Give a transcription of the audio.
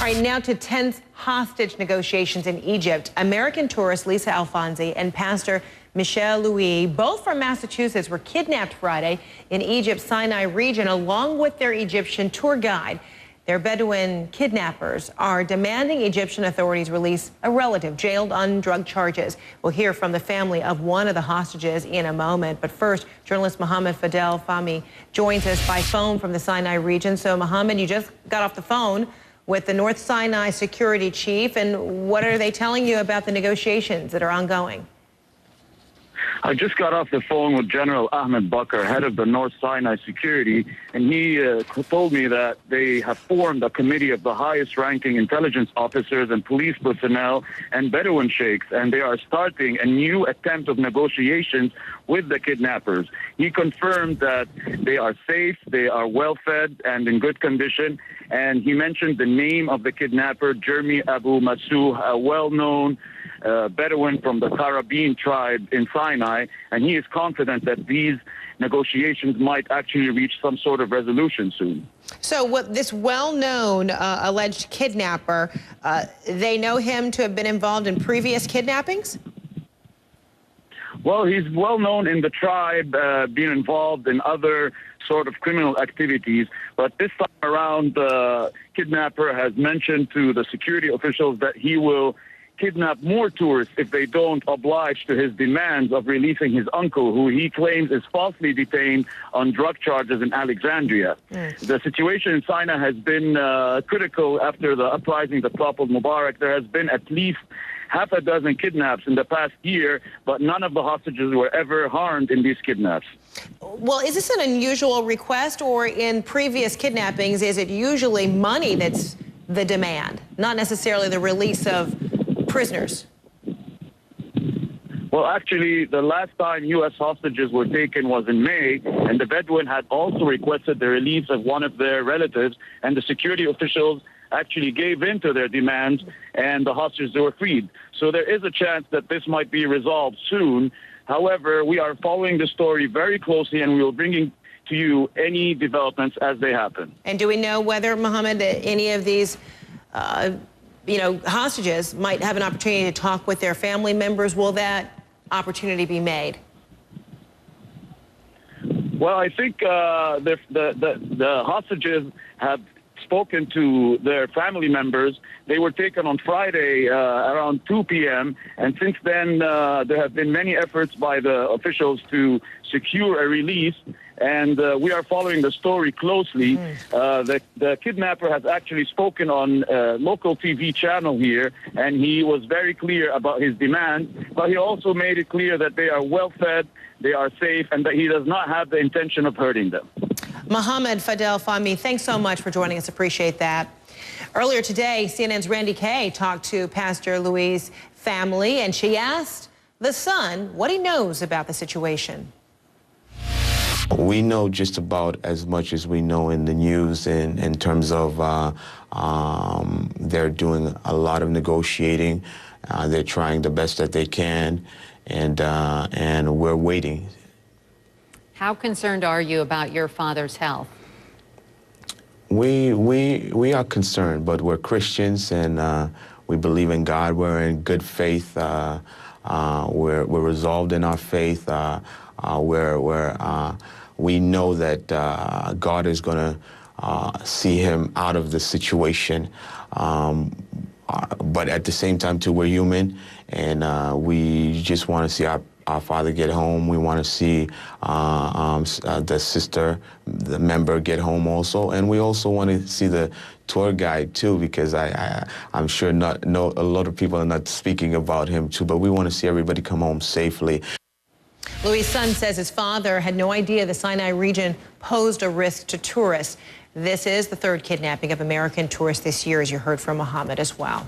All right, now to tense hostage negotiations in Egypt. American tourist Lisa Alfonsi and Pastor Michel Louis, both from Massachusetts, were kidnapped Friday in Egypt's Sinai region along with their Egyptian tour guide. Their Bedouin kidnappers are demanding Egyptian authorities release a relative jailed on drug charges. We'll hear from the family of one of the hostages in a moment. But first, journalist Mohamed Fahmy joins us by phone from the Sinai region. So, Mohamed, you just got off the phone with the North Sinai security chief, and what are they telling you about the negotiations that are ongoing? I just got off the phone with General Ahmed Bakr, head of the North Sinai security, and he told me that they have formed a committee of the highest-ranking intelligence officers and police personnel and Bedouin sheikhs, and they are starting a new attempt of negotiations with the kidnappers. He confirmed that they are safe, they are well-fed and in good condition, and he mentioned the name of the kidnapper, Jeremy Abu Masuh, a well-known Bedouin from the Caribbean tribe in Sinai, and he is confident that these negotiations might actually reach some sort of resolution soon. So what this well-known alleged kidnapper, they know him to have been involved in previous kidnappings? Well, he's well known in the tribe, being involved in other sort of criminal activities. But this time around, the kidnapper has mentioned to the security officials that he will kidnap more tourists if they don't oblige to his demands of releasing his uncle, who he claims is falsely detained on drug charges in Alexandria. The situation in Sinai has been critical after the uprising that toppled Mubarak. There has been at least half a dozen kidnaps in the past year, but none of the hostages were ever harmed in these kidnaps. Well, is this an unusual request, or in previous kidnappings, is it usually money that's the demand, not necessarily the release of prisoners? Well, actually, the last time U.S. hostages were taken was in May, and the Bedouin had also requested the release of one of their relatives, and the security officials actually gave in to their demands, and the hostages were freed. So there is a chance that this might be resolved soon. However, we are following the story very closely, and we will bring to you any developments as they happen. And do we know whether, Mohamed, any of these hostages might have an opportunity to talk with their family members? Will that opportunity be made? Well, I think the hostages have spoken to their family members. They were taken on Friday around 2 p.m. And since then, there have been many efforts by the officials to secure a release. And we are following the story closely. The kidnapper has actually spoken on a local TV channel here, and he was very clear about his demands. But he also made it clear that they are well-fed, they are safe, and that he does not have the intention of hurting them. Mohamed Fahmy, thanks so much for joining us. Appreciate that. Earlier today, CNN's Randy Kay talked to Pastor Louis' family, and she asked the son what he knows about the situation. We know just about as much as we know in the news in terms of they're doing a lot of negotiating. They're trying the best that they can, and we're waiting. How concerned are you about your father's health? We are concerned, but we're Christians, and we believe in God. We're in good faith. We're resolved in our faith. We know that God is going to see him out of the situation. But at the same time, too, we're human, and we just want to see our father get home. We want to see the sister, the member, get home also. And we also want to see the tour guide, too, because I'm sure a lot of people are not speaking about him, too. But we want to see everybody come home safely. Louis' son says his father had no idea the Sinai region posed a risk to tourists. This is the third kidnapping of American tourists this year, as you heard from Mohamed as well.